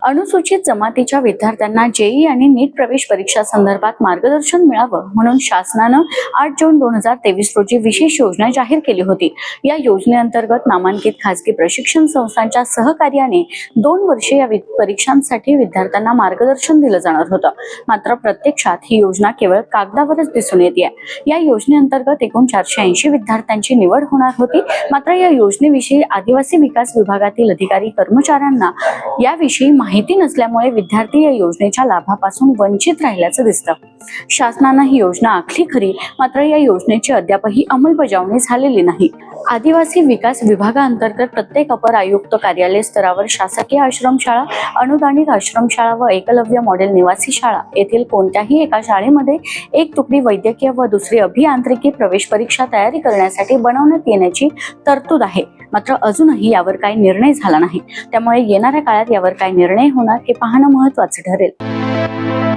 अनुसूचित जमातीच्या विद्यार्थ्यांना जेई आणि नीट प्रवेश परीक्षा संदर्भात मार्गदर्शन मिळावं म्हणून शासनानं 8 जून 2023 रोजी विशेष योजना जाहीर केली होती। या योजनेअंतर्गत नामांकित खासगी प्रशिक्षण संस्थांच्या सहकार्याने 2 वर्षे या परीक्षांसाठी विद्यार्थ्यांना मार्गदर्शन दिलं जाणार होतं। मात्र प्रत्यक्षात ही योजना केवळ कागदावरच दिसून येते। या योजनेअंतर्गत एकूण 480 विद्यार्थ्यांची निवड होणार होती। मात्र या योजनेविषयी आदिवासी विकास विभागातील अधिकारी कर्मचाऱ्यांना याविषयी माहिती नसल्यामुळे विद्यार्थी या योजनेच्या लाभापासून वंचित राहिल्याचं दिसतं। शासनानं ही योजना आखली खरी, मात्र या योजनेची अद्यापही अंमलबजावणी झालेली नाही। आदिवासी विकास विभागाअंतर्गत प्रत्येक अपर आयुक्त कार्यालय स्तरावर शासकीय आश्रमशाळा, अनुदानित आश्रमशाळा व एकलव्य मॉडेल निवासी शाळा येथील कोणत्याही एका शाळेमध्ये एक तुकडी वैद्यकीय व दुसरी अभियांत्रिकी प्रवेश परीक्षा तयारी करण्यासाठी बनवण्यात येण्याची तरतूद आहे। मात्र अजूनही यावर काही निर्णय झाला नाही। त्यामुळे येणाऱ्या काळात यावर काय निर्णय होणार हे पाहणं महत्त्वाचं ठरेल।